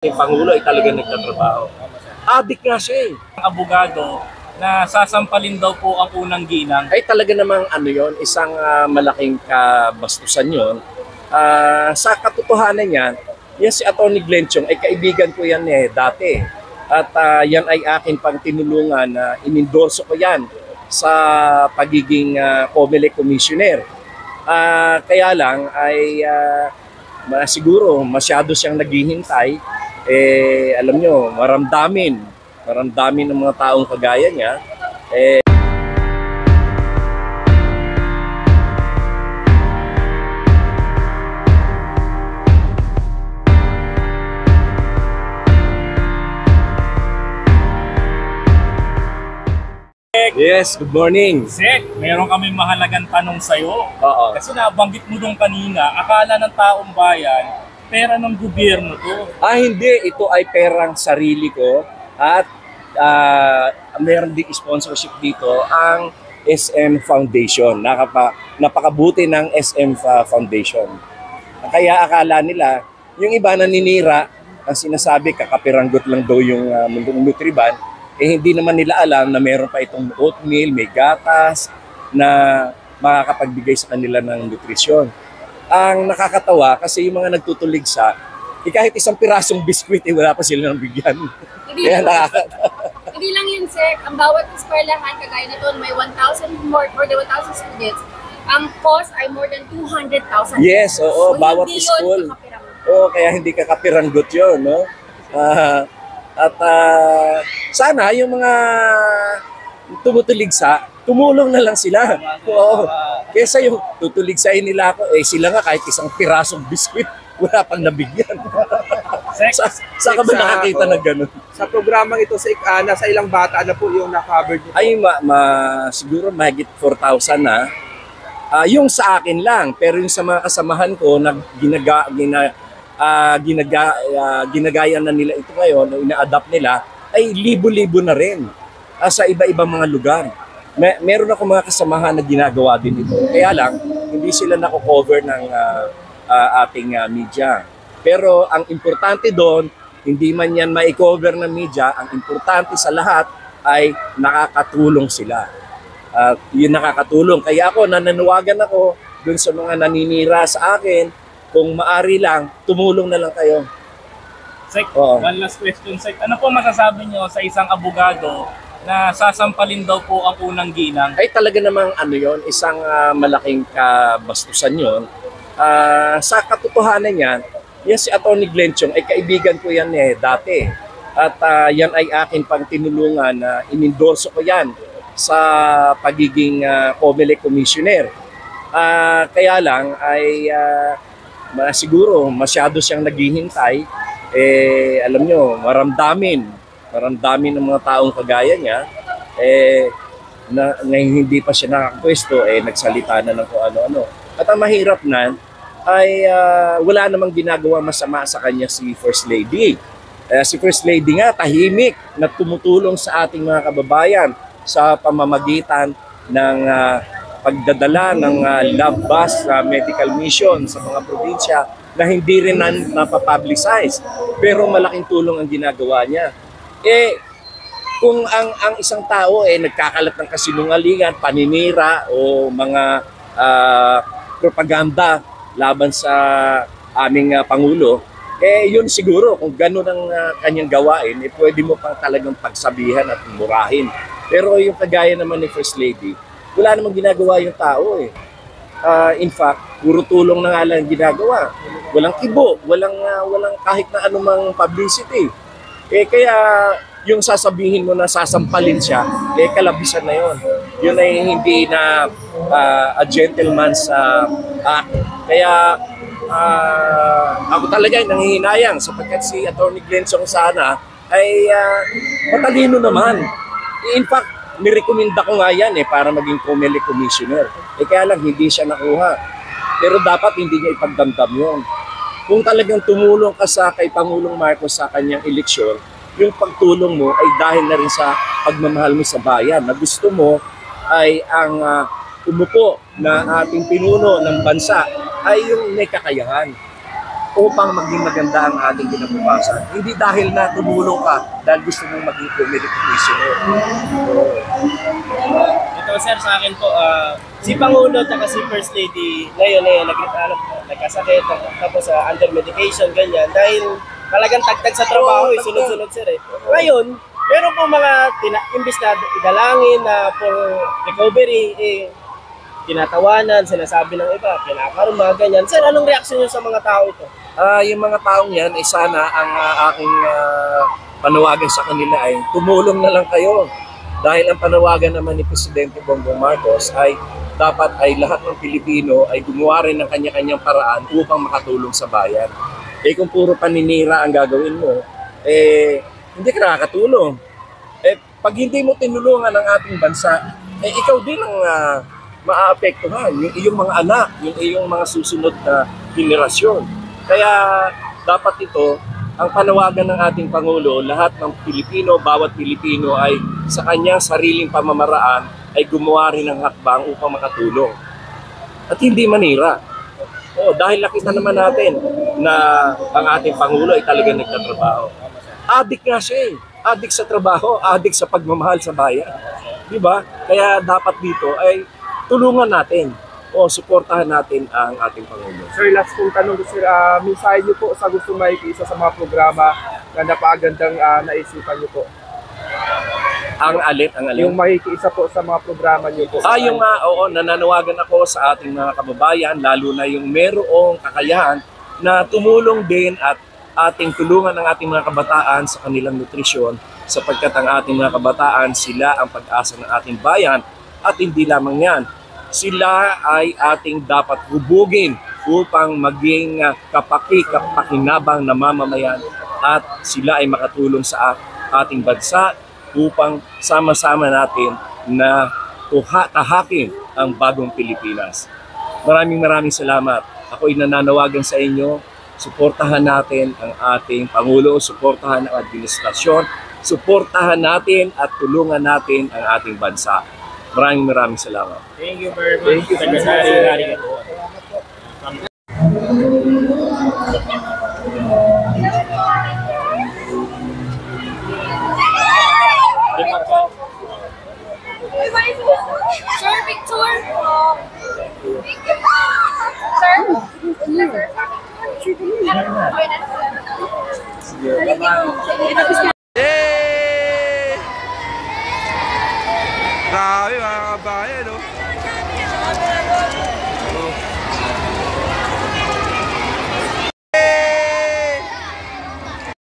Yung Pangulo ay talaga nagtatrabaho. Adik nga siya eh. Ang abogado na sasampalin daw po ang unang ginang. Ay talaga namang yon, isang malaking kabastusan yon. Sa katotohanan niyan, yan si Atty. Glenn Chong ay kaibigan ko yan dati. At yan ay akin pang tinulungan na inendorso ko yan sa pagiging COMELEC commissioner. Kaya lang ay siguro masyado siyang naghihintay. Alam nyo, maramdamin ng mga taong kagaya niya. Yes, good morning. Sek, meron kami mahalagang tanong sa'yo. Oo. Kasi nabanggit mo dong kanina, akala ng taong bayan, pera ng gobyerno to. Hindi. Ito ay perang sarili ko at meron din sponsorship dito ang SM Foundation. Napakabuti ng SM Foundation. Kaya akala nila, yung iba naninira, ang sinasabi kakapiranggot lang daw yung mundong Nutriban, hindi naman nila alam na meron pa itong oatmeal, may gatas na makakapagbigay sa kanila ng nutrisyon. Ang nakakatawa kasi yung mga nagtutuligsa, kahit isang pirasong biskwit, wala pa sila nang bigyan. Hindi lang yun, Sek. Ang bawat eskwelahan, kagaya na doon, may 1,000 more students. Ang cost ay more than 200,000. Yes, oo, So, bawat school. Oo, kaya hindi ka kapiranggot yun, no? Sana yung mga tumutuligsa, tumulong na lang sila. Oo. Kesa yung tutuligsain nila ako, sila nga kahit isang pirasong biskwit, wala pang nabigyan. Saan ka ba nakakita ng ganun? Sa programang ito, nasa ilang bata na po yung na-covered nito? Ay, siguro mahigit 4,000 na. Yung sa akin lang, pero yung sa mga kasamahan ko na ginagaya na nila ito ngayon, na ina-adapt nila, ay libo-libo na rin sa iba-ibang mga lugar. Meron ako mga kasamahan na ginagawa din ito. Kaya lang, hindi sila nako-cover ng ating media. Pero ang importante doon, hindi man yan ma-cover ng media, ang importante sa lahat ay nakakatulong sila. Yun nakakatulong. Kaya ako, nananawagan ako dun sa mga naninira sa akin, kung maari lang, tumulong na lang kayo. Sek, one last question, Sek. Ano po masasabi niyo sa isang abogado na sasampalin daw po ang unang ginang? Ay talaga namang yon, isang malaking kabastusan yon. Sa katotohanan niyan, yan si Atty. Glenn Chong ay kaibigan ko yan dati. At yan ay akin pang tinulungan na inendorso ko yan sa pagiging COMELEC commissioner. Kaya lang ay siguro masyado siyang naghihintay. Alam nyo, maramdamin ng mga taong kagaya niya, na hindi pa siya nakakapwesto, nagsalita na ng kung ano-ano. At ang mahirap na, ay wala namang ginagawa masama sa kanya si First Lady. Si First Lady nga, tahimik na tumutulong sa ating mga kababayan sa pamamagitan ng pagdadala ng love bus medical mission sa mga probinsya na hindi rin napapublicize. Pero malaking tulong ang ginagawa niya. Kung ang isang tao nagkakalat ng kasinungalingan, paninira o mga propaganda laban sa aming Pangulo, yun siguro kung gano'n ang kanyang gawain, pwede mo pang talagang pagsabihan at murahin. Pero yung kagaya naman ni First Lady, wala namang ginagawa yung tao in fact, puro tulong na nga lang ginagawa. Walang kibo, walang kahit na anumang publicity. Kaya yung sasabihin mo na sasampalin siya, kalabisan na yon. Yun ay hindi na a gentleman's act. Kaya ako talaga ay nanghihinayang sapagkat si Atty. Glenn Chong sana ay matalino naman. In fact, nirekomenda ko nga yan para maging COMELEC commissioner. Kaya lang hindi siya nakuha. Pero dapat hindi niya ipagdamdam yun. Kung talagang tumulong ka kay Pangulong Marcos sa kanyang eleksyon, yung pagtulong mo ay dahil na rin sa pagmamahal mo sa bayan. Na gusto mo ay ang umupo na ating pinuno ng bansa ay yung may kakayahan. upang maging maganda ang ating kinabukasan. Hindi dahil na tumulong ka dahil gusto mong maging commissioner. Ito sir, sa akin po, si Pangulo at si First Lady ngayon nagkasakit, tapos under medication, ganyan, dahil talagang tagtag sa trabaho, sunod-sunod sir eh. Ngayon, meron po mga imbis na idalangin na for recovery, tinatawanan, sinasabi ng iba, pinakarma, ganyan. Sir, anong reaksyon niyo sa mga tao ito? Yung mga taong yan, sana ang aking panawagan sa kanila ay tumulong na lang kayo. Dahil ang panawagan naman ni Presidente Bongbong Marcos ay dapat ay lahat ng Pilipino ay gumawa rin ng kanya-kanyang paraan upang makatulong sa bayan. Kung puro paninira ang gagawin mo, hindi ka nakakatulong. Pag hindi mo tinulungan ang ating bansa, ikaw din ang maaapektuhan, yung iyong mga anak, yung iyong mga susunod na henerasyon. Kaya dapat ito, ang panawagan ng ating Pangulo, lahat ng Pilipino, bawat Pilipino ay sa kanyang sariling pamamaraan ay gumawa rin ng hakbang upang makatulong. At hindi manira. Dahil nakita naman natin na ang ating Pangulo ay talagang nagtatrabaho. Adik nga siya Adik sa trabaho, adik sa pagmamahal sa bayan. Diba? Kaya dapat dito ay tulungan natin o suportahan natin ang ating Pangulo. Sir, last kong tanong ko, sir, mensahe niyo po sa gusto makikiisa sa mga programa na napakagandang naisipan niyo po. Ang alin? Yung makikiisa po sa mga programa niyo po. Nananawagan ako sa ating mga kababayan, lalo na yung merong kakayahan na tumulong din at ating tulungan ang ating mga kabataan sa kanilang nutrisyon, sapagkat ang ating mga kabataan, sila ang pag-asa ng ating bayan. At hindi lamang yan, sila ay ating dapat hubugin upang maging kapakinabang na mamamayan at sila ay makatulong sa ating bansa upang sama-sama natin na tahakin ang bagong Pilipinas. Maraming salamat. Ako'y nananawagan sa inyo, suportahan natin ang ating Pangulo, suportahan ang administrasyon, suportahan natin at tulungan natin ang ating bansa. Maraming salamat. Thank you very much. Thank you, Secretary. Sir, picture. Sir? Sir?